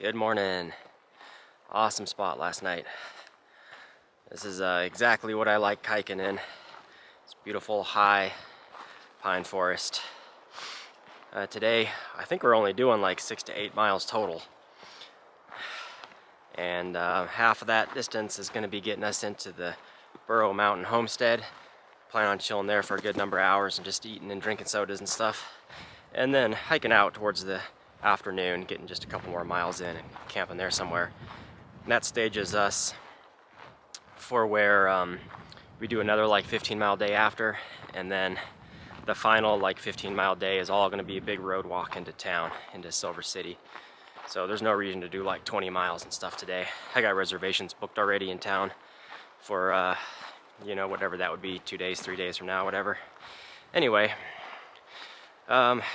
Good morning. Awesome spot last night. This is exactly what I like hiking in. It's beautiful high pine forest. Today, I think we're only doing like 6 to 8 miles total. And half of that distance is going to be getting us into the Burro mountain homestead. Plan on chilling there for a good number of hours and just eating and drinking sodas and stuff. And then hiking out towards the afternoon, getting just a couple more miles in and camping there somewhere. And that stages us for where we do another like 15-mile day after, and then the final like 15-mile day is all going to be a big road walk into town, into Silver City. So there's no reason to do like 20 miles and stuff today. I got reservations booked already in town for you know, whatever that would be, 2 days, 3 days from now, whatever. Anyway,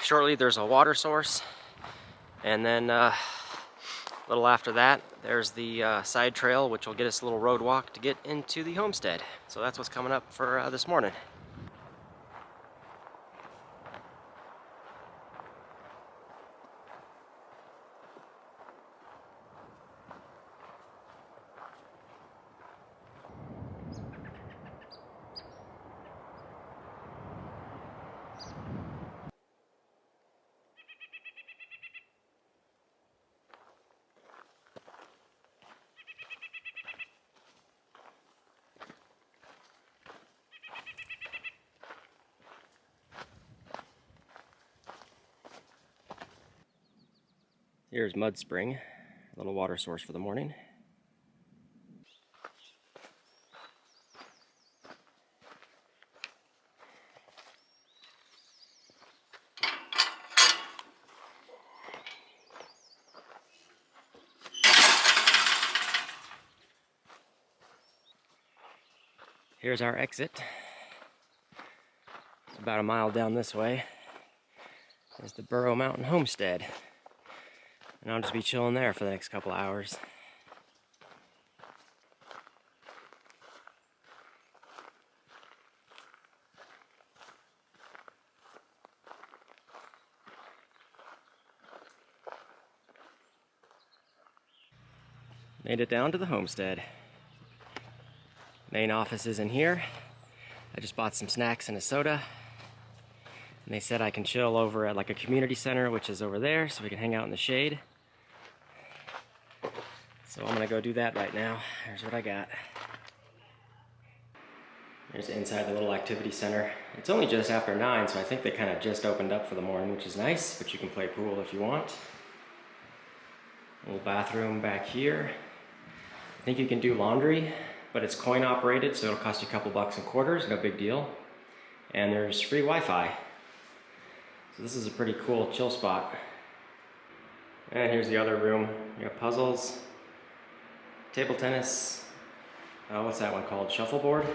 shortly there's a water source, and then a little after that there's the side trail, which will get us a little road walk to get into the homestead. So that's what's coming up for this morning. Here's Mud Spring, a little water source for the morning. Here's our exit. It's about a mile down this way. There's the Burro Mountain Homestead. And I'll just be chilling there for the next couple hours. Made it down to the homestead. Main office is in here. I just bought some snacks and a soda. And they said I can chill over at like a community center, which is over there, so we can hang out in the shade. So I'm gonna go do that right now. Here's what I got. Here's inside the little activity center. It's only just after 9, so I think they kind of just opened up for the morning, which is nice, but you can play pool if you want. A little bathroom back here. I think you can do laundry, but it's coin operated, so it'll cost you a couple bucks in quarters, no big deal. And there's free Wi-Fi. So this is a pretty cool chill spot. And here's the other room. You got puzzles, table tennis, what's that one called? Shuffleboard.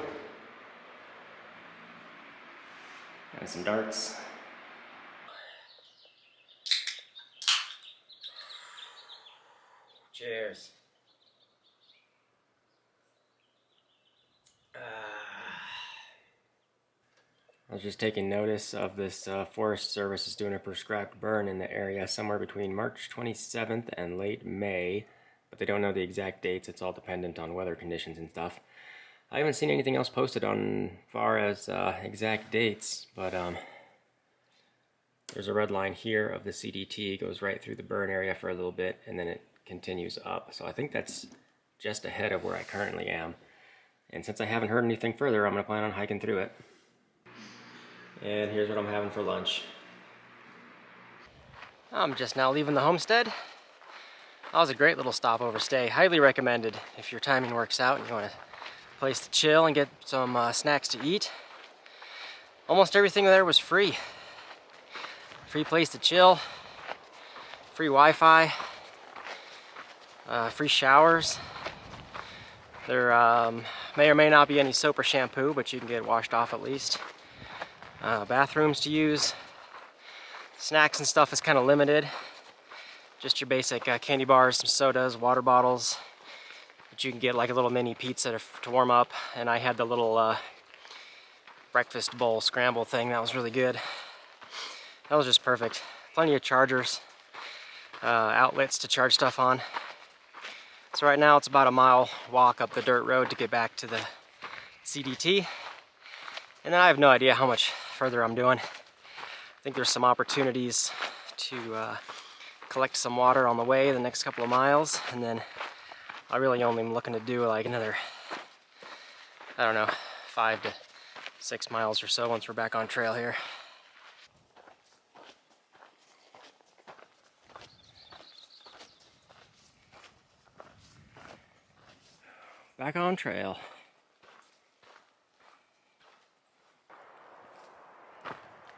And some darts. Cheers. I was just taking notice of this Forest Service is doing a prescribed burn in the area somewhere between March 27th and late May, but they don't know the exact dates. It's all dependent on weather conditions and stuff. I haven't seen anything else posted on far as exact dates, but there's a red line here of the CDT. It goes right through the burn area for a little bit, and then it continues up. So I think that's just ahead of where I currently am. And since I haven't heard anything further, I'm going to plan on hiking through it. And here's what I'm having for lunch. I'm just now leaving the homestead. That was a great little stopover stay. Highly recommended if your timing works out and you want a place to chill and get some snacks to eat. Almost everything there was free. Free place to chill, free Wi-Fi, free showers. There may or may not be any soap or shampoo, but you can get washed off at least. Bathrooms to use. Snacks and stuff is kind of limited. Just your basic candy bars, some sodas, water bottles. But you can get like a little mini pizza to warm up. And I had the little breakfast bowl scramble thing. That was really good. That was just perfect. Plenty of chargers. outlets to charge stuff on. So right now it's about a mile walk up the dirt road to get back to the CDT. And then I have no idea how much further I'm doing. I think there's some opportunities to collect some water on the way the next couple of miles, and then I really only am looking to do like another, I don't know, 5 to 6 miles or so once we're back on trail here. Back on trail.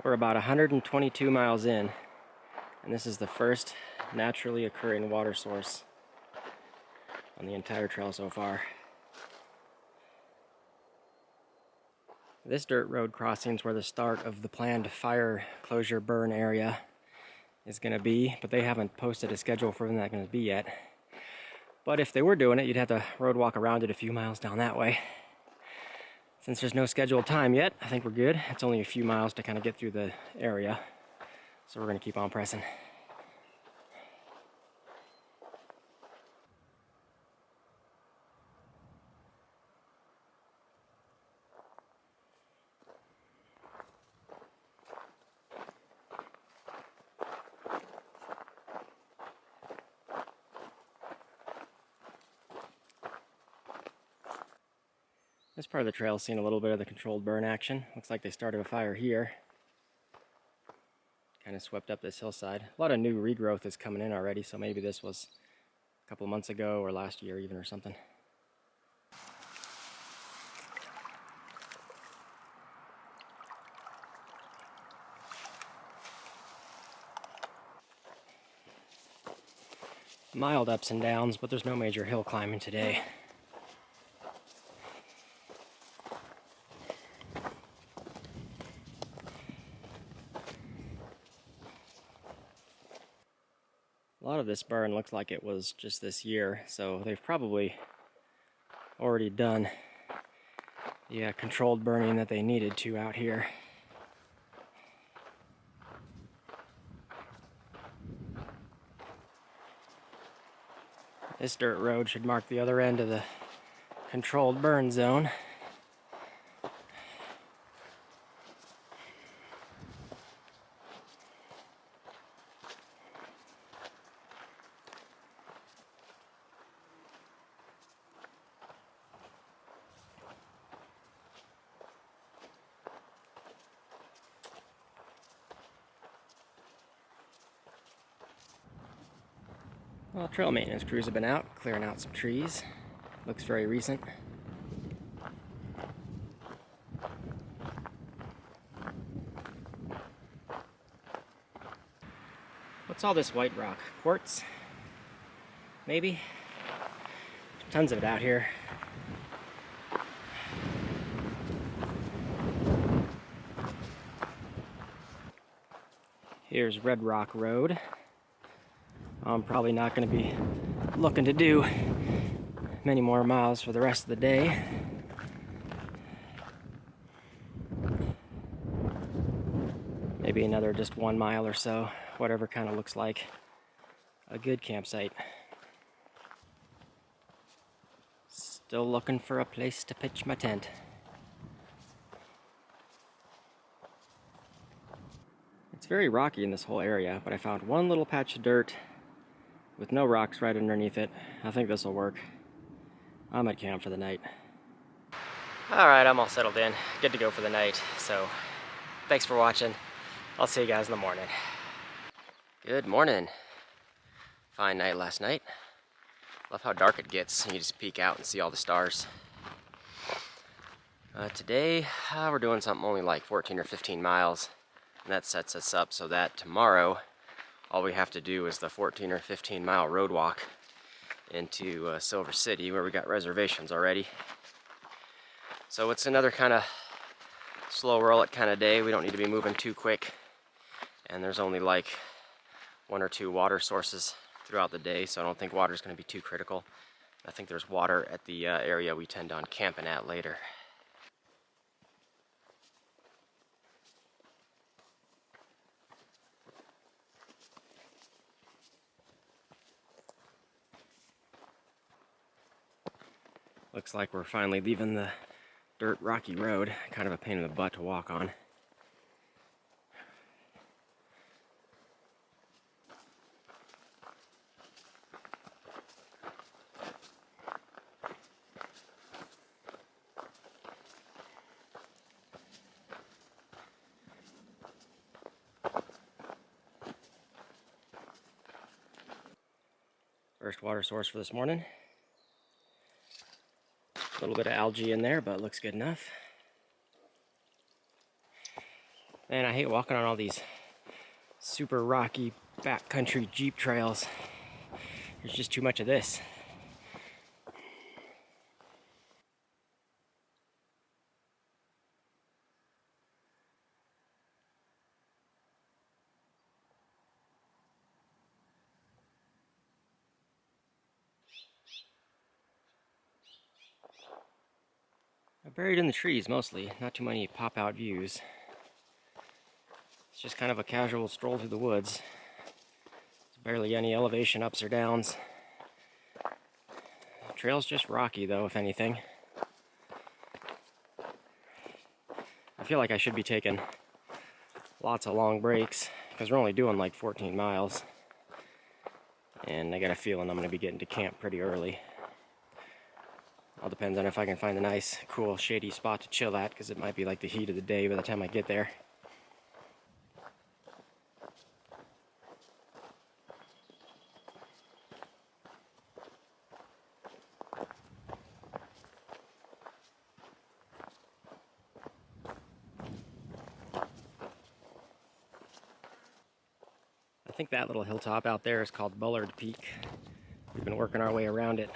We're about 122 miles in, and this is the first naturally occurring water source on the entire trail so far. This dirt road crossing is where the start of the planned fire closure burn area is going to be, but they haven't posted a schedule for when that's going to be yet. But if they were doing it, you'd have to road walk around it a few miles down that way. Since there's no scheduled time yet, I think we're good. It's only a few miles to kind of get through the area, so we're going to keep on pressing. This part of the trail is seeing a little bit of the controlled burn action. Looks like they started a fire here. Kind of swept up this hillside. A lot of new regrowth is coming in already, so maybe this was a couple of months ago or last year even or something. Mild ups and downs, but there's no major hill climbing today. A lot of this burn looks like it was just this year, so they've probably already done the controlled burning that they needed to out here. This dirt road should mark the other end of the controlled burn zone. Well, trail maintenance crews have been out, clearing out some trees. Looks very recent. What's all this white rock? Quartz? Maybe? Tons of it out here. Here's Red Rock Road. I'm probably not going to be looking to do many more miles for the rest of the day. Maybe another just 1 mile or so, whatever kind of looks like a good campsite. Still looking for a place to pitch my tent. It's very rocky in this whole area, but I found one little patch of dirt with no rocks right underneath it. I think this will work. I'm at camp for the night. Alright, I'm all settled in. Good to go for the night. So, thanks for watching. I'll see you guys in the morning. Good morning. Fine night last night. Love how dark it gets. You just peek out and see all the stars. Today, we're doing something only like 14 or 15 miles. And that sets us up so that tomorrow, all we have to do is the 14 or 15 mile road walk into Silver City, where we got reservations already. So it's another kind of slow roll it kind of day. We don't need to be moving too quick. And there's only like 1 or 2 water sources throughout the day, so I don't think water is going to be too critical. I think there's water at the area we tend on camping at later. Looks like we're finally leaving the dirt rocky road. Kind of a pain in the butt to walk on. First water source for this morning. A little bit of algae in there, but looks good enough. Man, I hate walking on all these super rocky backcountry Jeep trails. There's just too much of this. I'm buried in the trees mostly, not too many pop-out views. It's just kind of a casual stroll through the woods. There's barely any elevation ups or downs. The trail's just rocky though, if anything. I feel like I should be taking lots of long breaks because we're only doing like 14 miles. And I got a feeling I'm going to be getting to camp pretty early. All depends on if I can find a nice, cool, shady spot to chill at, because it might be like the heat of the day by the time I get there. I think that little hilltop out there is called Bullard Peak. We've been working our way around it.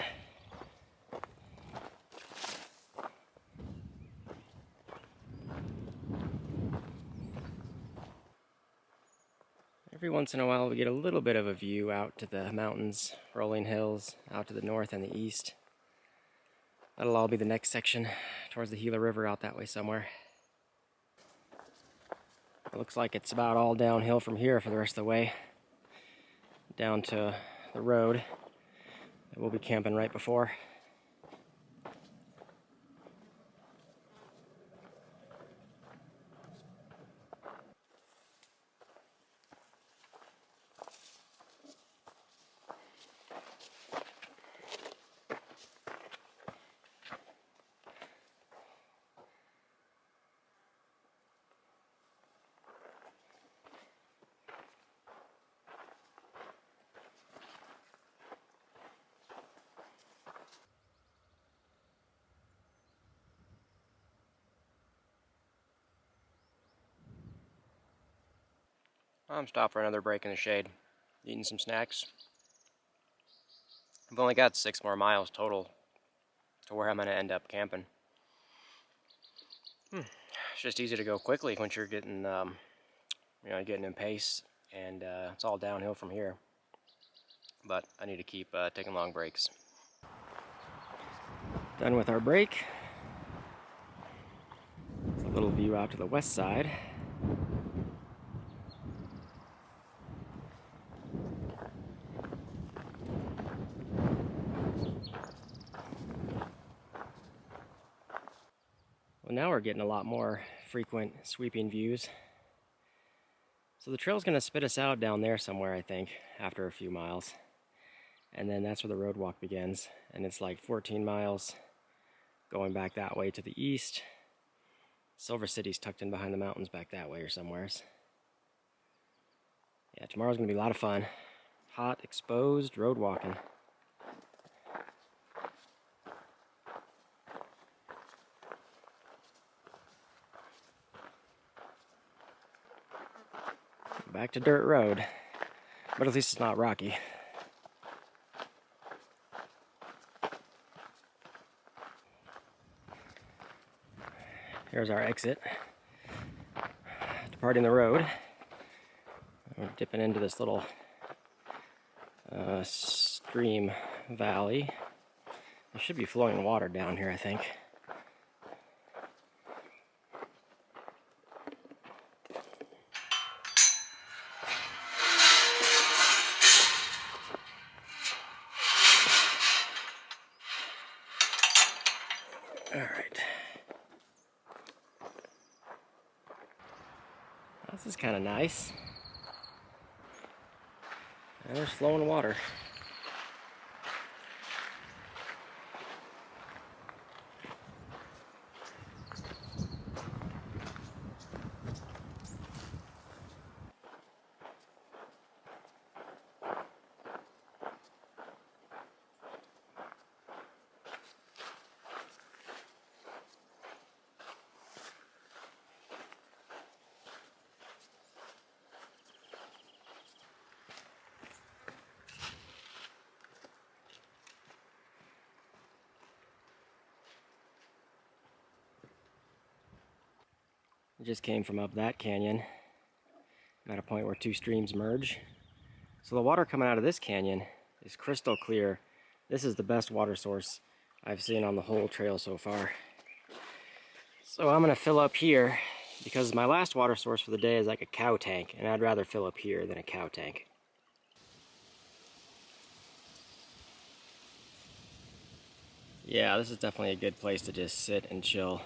Every once in a while we get a little bit of a view out to the mountains, rolling hills, out to the north and the east. That'll all be the next section, towards the Gila River out that way somewhere. It looks like it's about all downhill from here for the rest of the way, down to the road that we'll be camping right before. I'm stopped for another break in the shade, eating some snacks. I've only got 6 more miles total to where I'm going to end up camping. It's just easy to go quickly once you're getting, getting in pace, and it's all downhill from here. But I need to keep taking long breaks. Done with our break. It's a little view out to the west side. Well, now we're getting a lot more frequent sweeping views. So the trail's going to spit us out down there somewhere, I think, after a few miles. And then that's where the road walk begins. And it's like 14 miles going back that way to the east. Silver City's tucked in behind the mountains back that way or somewheres. Yeah, tomorrow's going to be a lot of fun. Hot, exposed road walking. Back to dirt road, but at least it's not rocky. Here's our exit. Departing the road. We're dipping into this little stream valley. There should be flowing water down here, I think. Alright. This is kind of nice. And there's flowing water. It just came from up that canyon. I'm at a point where two streams merge. So the water coming out of this canyon is crystal clear. This is the best water source I've seen on the whole trail so far. So I'm gonna fill up here because my last water source for the day is like a cow tank, and I'd rather fill up here than a cow tank. Yeah, this is definitely a good place to just sit and chill.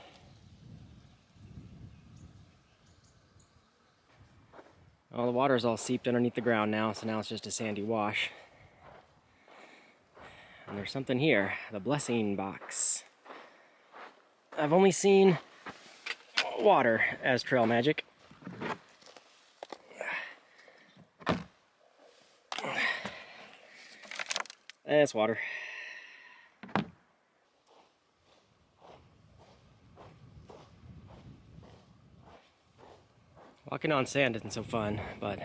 Well, the water's all seeped underneath the ground now, so now it's just a sandy wash. And there's something here, the blessing box. I've only seen water as trail magic. And it's water. Walking on sand isn't so fun, but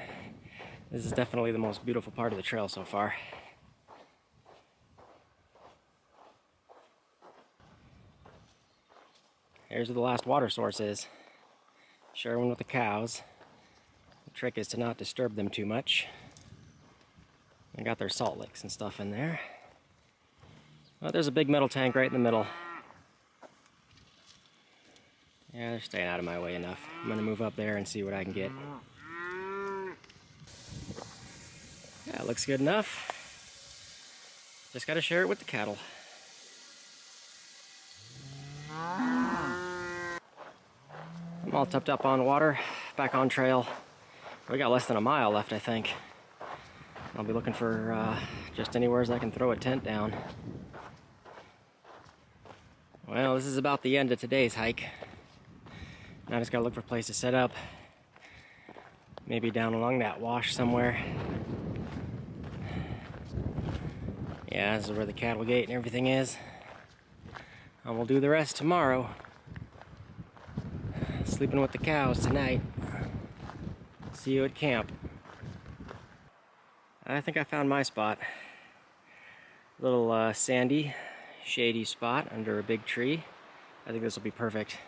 this is definitely the most beautiful part of the trail so far. Here's where the last water source is. Share one with the cows. The trick is to not disturb them too much. They got their salt licks and stuff in there. Well, there's a big metal tank right in the middle. Yeah, they're staying out of my way enough. I'm gonna move up there and see what I can get. Yeah, it looks good enough. Just gotta share it with the cattle. I'm all topped up on water, back on trail. We got less than a mile left, I think. I'll be looking for just anywhere I can throw a tent down. Well, this is about the end of today's hike. Now I just gotta look for a place to set up. Maybe down along that wash somewhere. Yeah, this is where the cattle gate and everything is. And we'll do the rest tomorrow. Sleeping with the cows tonight. See you at camp. I think I found my spot. Little sandy, shady spot under a big tree. I think this will be perfect.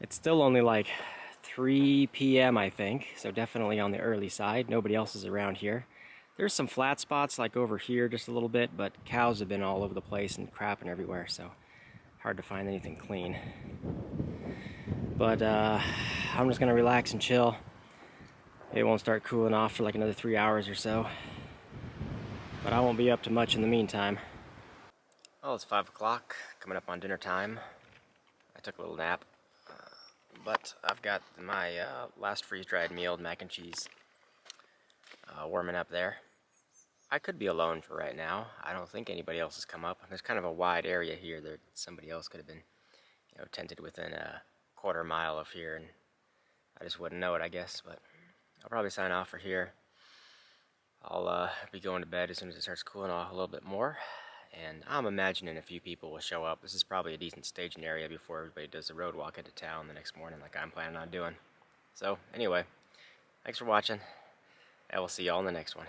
It's still only like 3 p.m. I think, so definitely on the early side. Nobody else is around here. There's some flat spots like over here just a little bit, but cows have been all over the place and crapping everywhere, so hard to find anything clean. But I'm just gonna relax and chill. It won't start cooling off for like another 3 hours or so. But I won't be up to much in the meantime. Well, it's 5 o'clock, coming up on dinner time. I took a little nap. But I've got my last freeze-dried meal, mac and cheese, warming up there. I could be alone for right now. I don't think anybody else has come up. There's kind of a wide area here that somebody else could have been, tented within a quarter mile of here, and I just wouldn't know it, I guess. But I'll probably sign off for here. I'll be going to bed as soon as it starts cooling off a little bit more. And I'm imagining a few people will show up. This is probably a decent staging area before everybody does the road walk into town the next morning like I'm planning on doing. So, anyway, thanks for watching, and we'll see y'all in the next one.